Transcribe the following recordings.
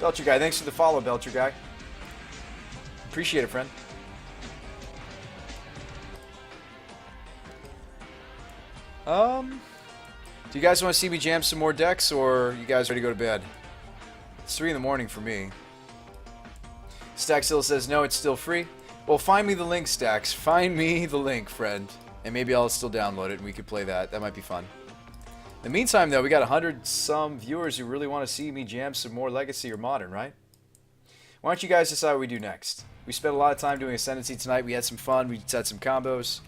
Belcher Guy, thanks for the follow, Belcher Guy. Appreciate it, friend. Do you guys want to see me jam some more decks, or you guys ready to go to bed? It's 3 in the morning for me. Staxhill says, no, it's still free. Well, find me the link, Stax. Find me the link, friend. And maybe I'll still download it and we could play that. That might be fun. In the meantime, though, we got 100-some viewers who really want to see me jam some more Legacy or Modern, right? Why don't you guys decide what we do next? We spent a lot of time doing Ascendancy tonight. We had some fun. We had some combos.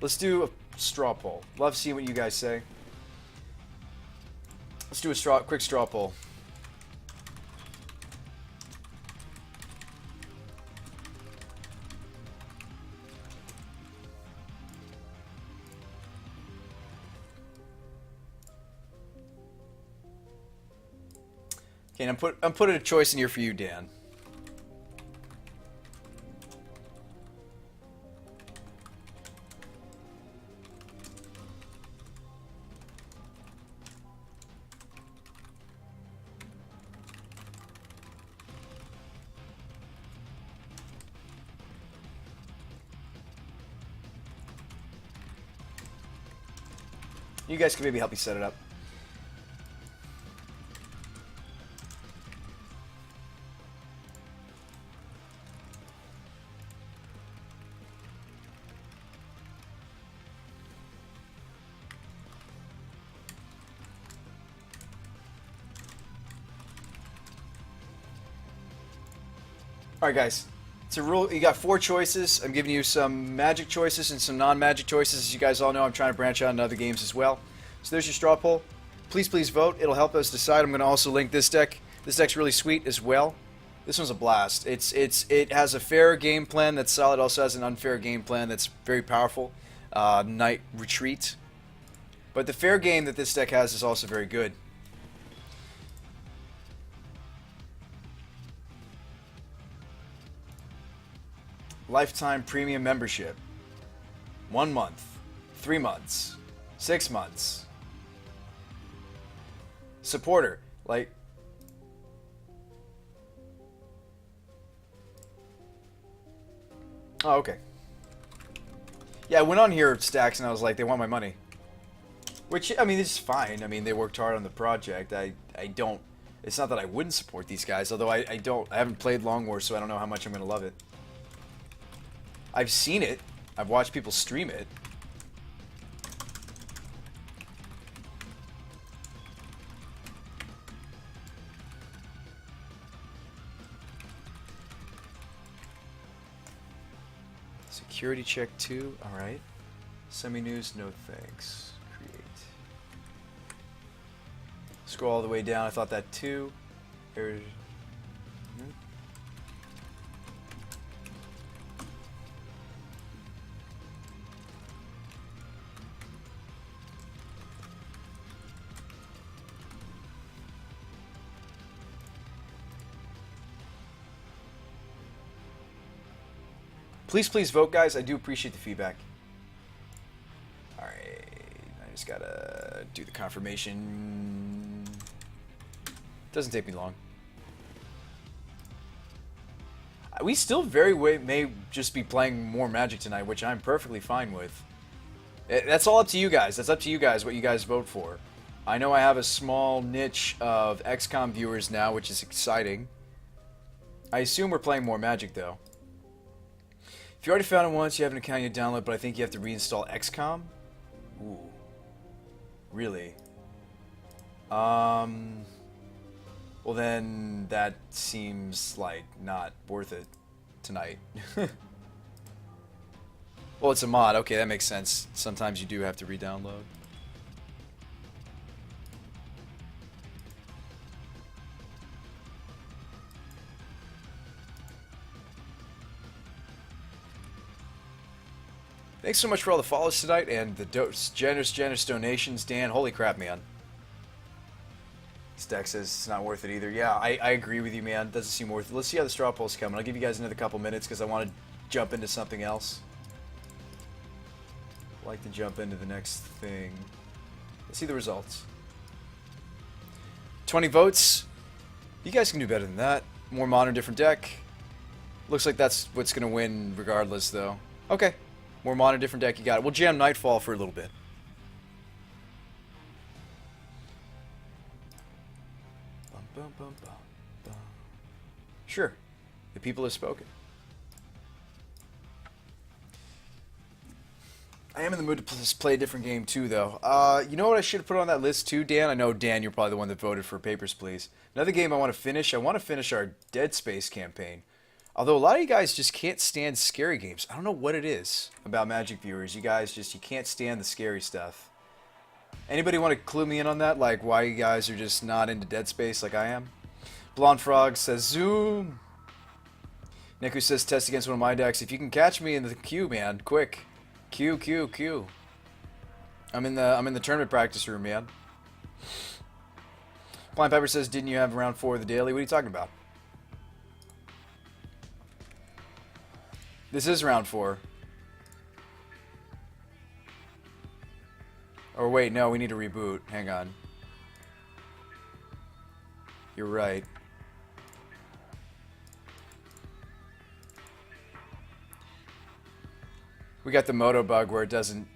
Let's do a straw poll. Love seeing what you guys say. Let's do a quick straw poll. Okay, and I'm putting a choice in here for you, Dan. You guys can maybe help me set it up. Alright guys, it's a rule. You got 4 choices. I'm giving you some magic choices and some non-magic choices. As you guys all know, I'm trying to branch out into other games as well. So there's your straw poll. Please vote. It'll help us decide. I'm going to also link this deck. This deck's really sweet as well. This one's a blast. It has a fair game plan that's solid. It also has an unfair game plan that's very powerful. Night Retreat. But the fair game that this deck has is also very good. Lifetime premium membership. 1 month. 3 months. 6 months. Supporter. Like... Oh, okay. Yeah, I went on here, Stacks, and I was like, they want my money. Which, I mean, it's fine. I mean, they worked hard on the project. I don't... It's not that I wouldn't support these guys, although I haven't played Long War, so I don't know how much I'm going to love it. I've seen it. I've watched people stream it. Security check 2. Alright. Semi-news, no thanks. Create. Scroll all the way down. I thought that too. Here. Please vote, guys. I do appreciate the feedback. Alright. I just gotta do the confirmation. Doesn't take me long. We still may just be playing more Magic tonight, which I'm perfectly fine with. That's all up to you guys. That's up to you guys what you guys vote for. I know I have a small niche of XCOM viewers now, which is exciting. I assume we're playing more Magic, though. If you already found it once, you have an account you download, but I think you have to reinstall XCOM? Ooh. Really? Well then, that seems like not worth it tonight. Well, it's a mod. Okay, that makes sense. Sometimes you do have to re-download. Thanks so much for all the follows tonight and the generous donations, Dan. Holy crap, man. Stack says it's not worth it either. Yeah, I agree with you, man. It doesn't seem worth it. Let's see how the straw poll's coming. I'll give you guys another couple minutes because I want to jump into something else. I'd like to jump into the next thing. Let's see the results. 20 votes. You guys can do better than that. More modern, different deck. Looks like that's what's going to win regardless, though. Okay. More modern, different deck. You got it. We'll jam Nightfall for a little bit. Bum, bum, bum, bum. Sure. The people have spoken. I am in the mood to play a different game too, though. You know what I should have put on that list too, Dan? I know, Dan, you're probably the one that voted for Papers, Please. Another game I want to finish. I want to finish our Dead Space campaign. Although a lot of you guys just can't stand scary games. I don't know what it is about Magic viewers. You guys you can't stand the scary stuff. Anybody want to clue me in on that? Like why you guys are just not into Dead Space like I am? Blonde Frog says Zoom. Niku says test against one of my decks. If you can catch me in the queue, man, quick. Q. I'm in the tournament practice room, man. Blind Pepper says, didn't you have round 4 of the daily? What are you talking about? This is round 4. Or wait, no, we need to reboot. Hang on. You're right. We got the moto bug where it doesn't...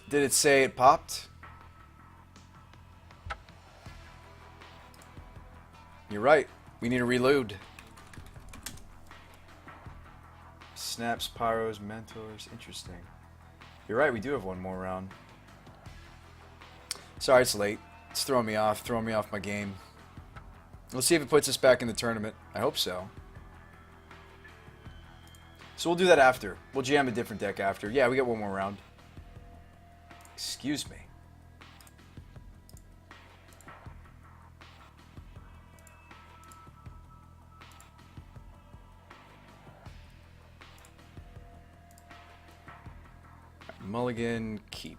Did it say it popped? You're right. We need to reload. Snaps, pyros, mentors. Interesting. You're right, we do have one more round. Sorry it's late. It's throwing me off my game. Let's see if it puts us back in the tournament. I hope so. So we'll do that after. We'll jam a different deck after. Yeah, we got one more round. Excuse me. Mulligan, keep.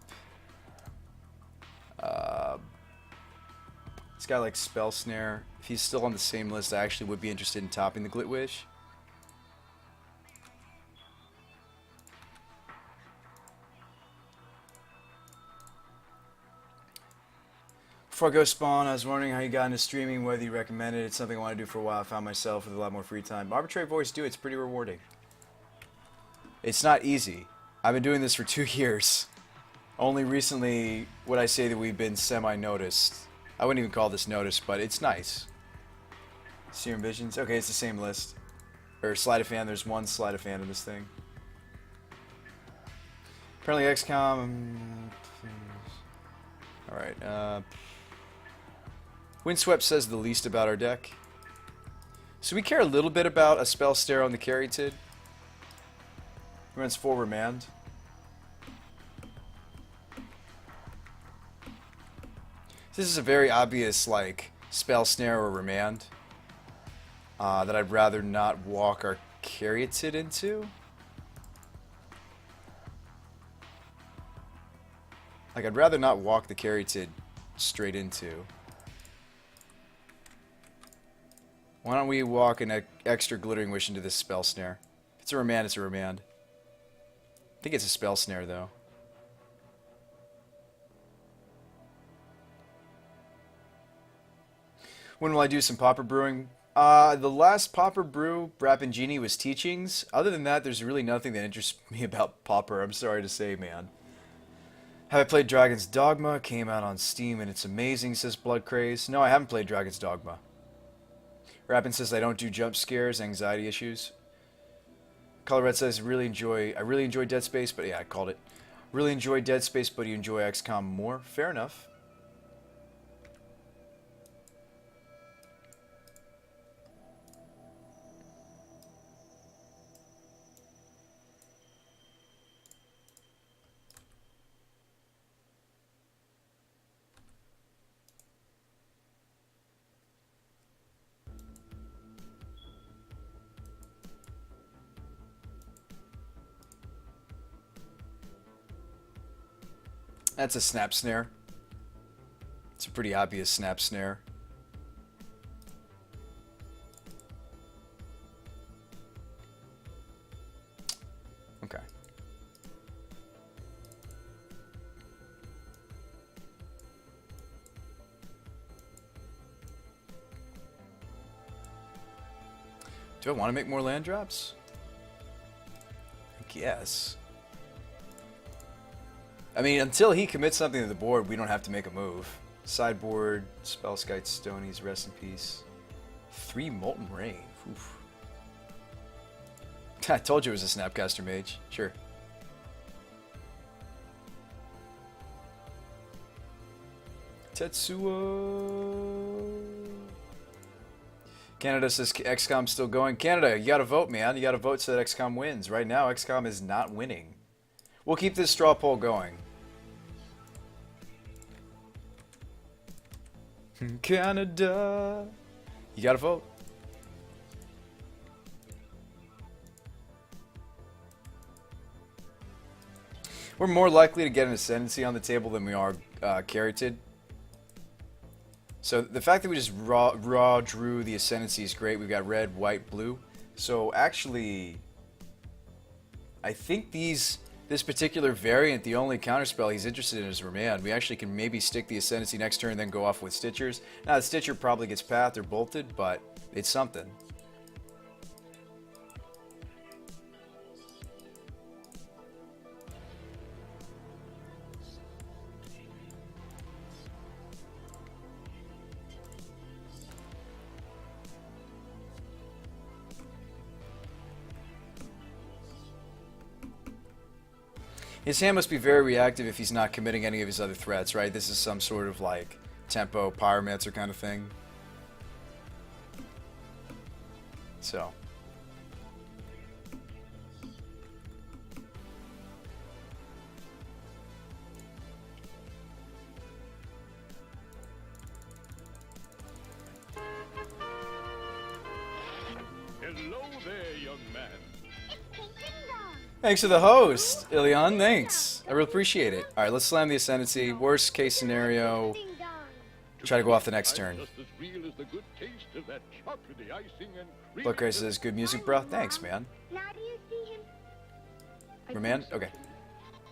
This guy likes Spell Snare. If he's still on the same list, I actually would be interested in topping the Glitwish. Before I go spawn, I was wondering how you got into streaming, whether you recommend it. It's something I want to do for a while. I found myself with a lot more free time. Arbitrary Voice, do it. It's pretty rewarding. It's not easy. I've been doing this for 2 years. Only recently would I say that we've been semi-noticed. I wouldn't even call this noticed, but it's nice. Serum Visions. Okay, it's the same list. Or Sleight of Hand. There's one Sleight of Hand in this thing. Apparently XCOM. Alright, Windswept says the least about our deck. So we care a little bit about a Spell Stare on the Caryatid. Runs 4 Remand. This is a very obvious, like, Spell Snare or Remand that I'd rather not walk our Caryatid into. Like, I'd rather not walk the Caryatid straight into. Why don't we walk an extra Glittering Wish into this Spell Snare? If it's a Remand, it's a Remand. I think it's a Spell Snare, though. When will I do some Pauper brewing? The last Pauper brew, Rappingini, was Teachings. Other than that, there's really nothing that interests me about Pauper, I'm sorry to say, man. Have I played Dragon's Dogma? Came out on Steam and it's amazing, says Blood Craze. No, I haven't played Dragon's Dogma. Rappin says I don't do jump scares, anxiety issues. Color Red says I really enjoy Dead Space, but yeah, I called it. Really enjoy Dead Space, but you enjoy XCOM more. Fair enough. That's a Snap Snare. It's a pretty obvious Snap Snare. Okay. Do I want to make more land drops? I guess. I mean, until he commits something to the board, we don't have to make a move. Sideboard, Spellskite Stonies, rest in peace. 3 Molten Rain. Oof. I told you it was a Snapcaster Mage. Sure. Tetsuo. Canada says XCOM's still going. Canada, you gotta vote, man. You gotta vote so that XCOM wins. Right now, XCOM is not winning. We'll keep this straw poll going. Canada. You gotta vote. We're more likely to get an Ascendancy on the table than we are Carroted. So the fact that we just raw drew the Ascendancy is great. We've got red, white, blue. So actually, I think this particular variant, the only counterspell he's interested in is Remand. We actually can maybe stick the Ascendancy next turn and then go off with Stitchers. Now the Stitcher probably gets pathed or bolted, but it's something. His hand must be very reactive if he's not committing any of his other threats, right? This is some sort of like tempo pyromancer kind of thing. So. Hello there, young man. Thanks for the host, Ilion. Thanks. I really appreciate it. Alright, let's slam the Ascendancy. Worst case scenario, try to go off the next turn. Bloodcray says, good music, bro. Thanks, man. Remand? Okay.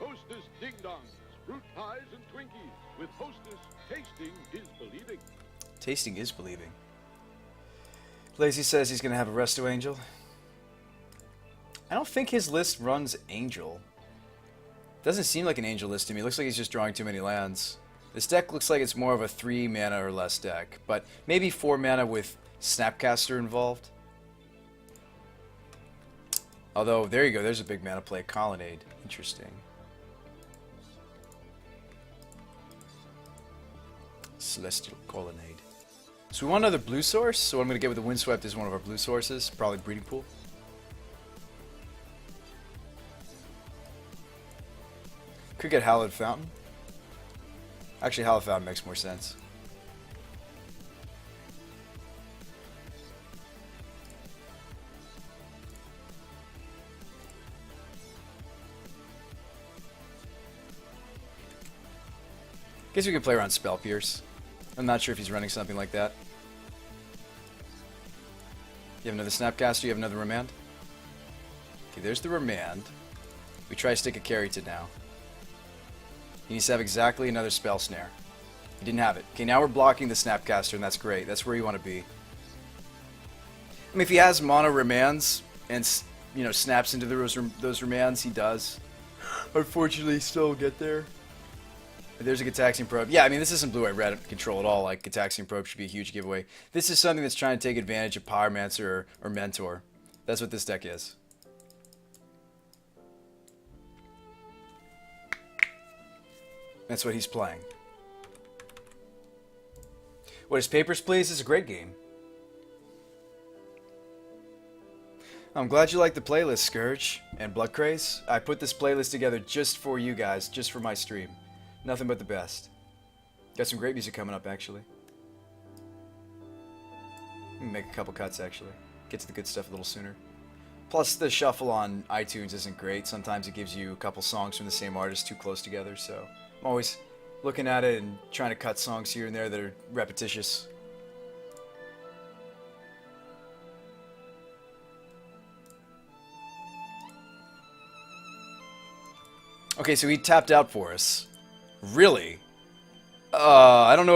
Hostess ding dongs, fruit pies and Twinkies. With Hostess, tasting is believing. Tasting is believing. Lazy says he's going to have a Resto Angel. I don't think his list runs Angel. Doesn't seem like an Angel list to me. It looks like he's just drawing too many lands. This deck looks like it's more of a 3 mana or less deck, but maybe 4 mana with Snapcaster involved. Although, there you go. There's a big mana play. Colonnade. Interesting. Celestial Colonnade. So we want another blue source. So what I'm going to get with the Windswept is one of our blue sources. Probably Breeding Pool. Could get Hallowed Fountain. Actually, Hallowed Fountain makes more sense. Guess we can play around Spell Pierce. I'm not sure if he's running something like that. You have another Snapcaster, you have another Remand. Okay, there's the Remand. We try to stick a Carroted now. He needs to have exactly another Spell Snare. He didn't have it. Okay, now we're blocking the Snapcaster, and that's great. That's where you want to be. I mean, if he has mono Remands and, you know, snaps into those Remands, he does. Unfortunately, still get there. There's a Gitaxian Probe. Yeah, I mean, this isn't blue-white red control at all. Like, Gitaxian Probe should be a huge giveaway. This is something that's trying to take advantage of Pyromancer or Mentor. That's what this deck is. That's what he's playing. What is Papers, Please? It's a great game. I'm glad you like the playlist, Scourge and Blood Craze. I put this playlist together just for you guys, just for my stream. Nothing but the best. Got some great music coming up, actually. Make a couple cuts, actually. Get to the good stuff a little sooner. Plus, the shuffle on iTunes isn't great. Sometimes it gives you a couple songs from the same artist too close together, so I'm always looking at it and trying to cut songs here and there that are repetitious. Okay, so he tapped out for us. Really? I don't know if